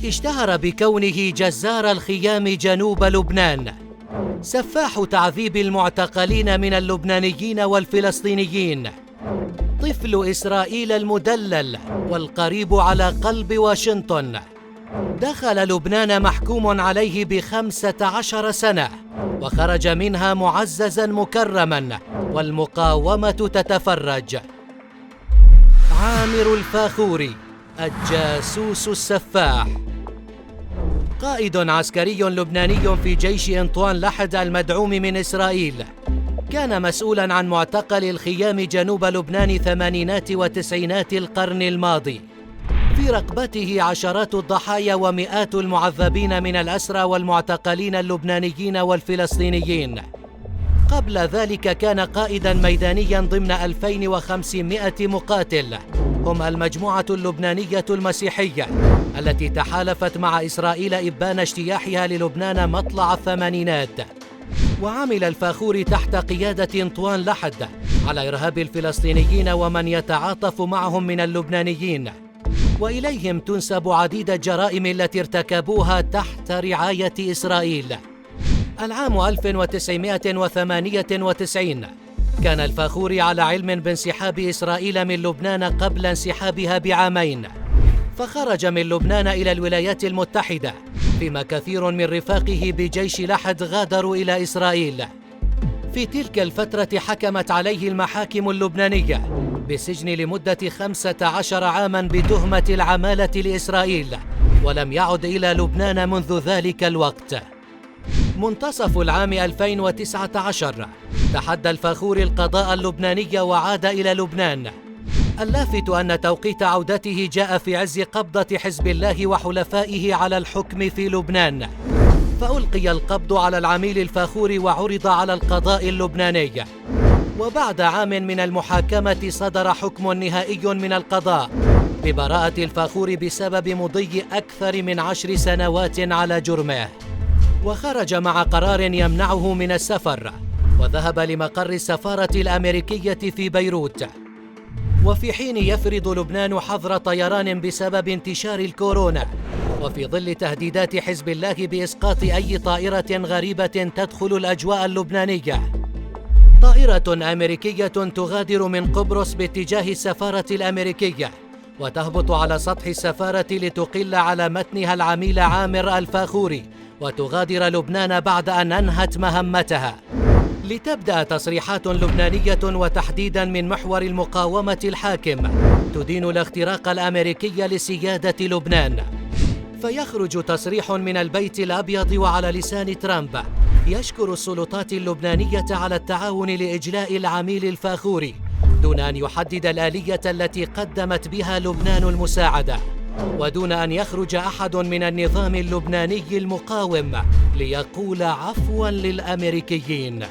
اشتهر بكونه جزار الخيام جنوب لبنان، سفاح تعذيب المعتقلين من اللبنانيين والفلسطينيين، طفل إسرائيل المدلل والقريب على قلب واشنطن. دخل لبنان محكوم عليه ب15 سنة وخرج منها معززاً مكرماً والمقاومة تتفرج. عامر الفاخوري، الجاسوس السفاح، قائد عسكري لبناني في جيش أنطوان لحد المدعوم من إسرائيل، كان مسؤولاً عن معتقل الخيام جنوب لبنان ثمانينات وتسعينات القرن الماضي. في رقبته عشرات الضحايا ومئات المعذبين من الأسرى والمعتقلين اللبنانيين والفلسطينيين. قبل ذلك كان قائداً ميدانياً ضمن 2500 مقاتل، هم المجموعة اللبنانية المسيحية التي تحالفت مع إسرائيل إبان اجتياحها للبنان مطلع الثمانينات. وعمل الفاخوري تحت قيادة أنطوان لحد على إرهاب الفلسطينيين ومن يتعاطف معهم من اللبنانيين، وإليهم تنسب عديد الجرائم التي ارتكبوها تحت رعاية إسرائيل. العام 1998 كان الفاخوري على علم بانسحاب إسرائيل من لبنان قبل انسحابها بعامين، فخرج من لبنان إلى الولايات المتحدة، فيما كثير من رفاقه بجيش لحد غادروا إلى إسرائيل. في تلك الفترة حكمت عليه المحاكم اللبنانية بالسجن لمدة 15 عاماً بتهمة العمالة لإسرائيل، ولم يعد إلى لبنان منذ ذلك الوقت. منتصف العام 2019 تحدى الفاخوري القضاء اللبناني وعاد إلى لبنان. اللافت أن توقيت عودته جاء في عز قبضة حزب الله وحلفائه على الحكم في لبنان، فألقي القبض على العميل الفاخوري وعرض على القضاء اللبناني. وبعد عام من المحاكمة صدر حكم نهائي من القضاء ببراءة الفاخوري بسبب مضي أكثر من 10 سنوات على جرمه، وخرج مع قرار يمنعه من السفر، وذهب لمقر السفارة الأمريكية في بيروت. وفي حين يفرض لبنان حظر طيران بسبب انتشار الكورونا، وفي ظل تهديدات حزب الله بإسقاط أي طائرة غريبة تدخل الأجواء اللبنانية، طائرة أمريكية تغادر من قبرص باتجاه السفارة الأمريكية وتهبط على سطح السفارة لتقل على متنها العميل عامر الفاخوري وتغادر لبنان بعد أن أنهت مهمتها، لتبدأ تصريحات لبنانية وتحديداً من محور المقاومة الحاكم تدين الاختراق الأمريكي لسيادة لبنان. فيخرج تصريح من البيت الأبيض وعلى لسان ترامب يشكر السلطات اللبنانية على التعاون لإجلاء العميل الفاخوري، دون أن يحدد الآلية التي قدمت بها لبنان المساعدة، ودون أن يخرج أحد من النظام اللبناني المقاوم ليقول عفواً للأمريكيين.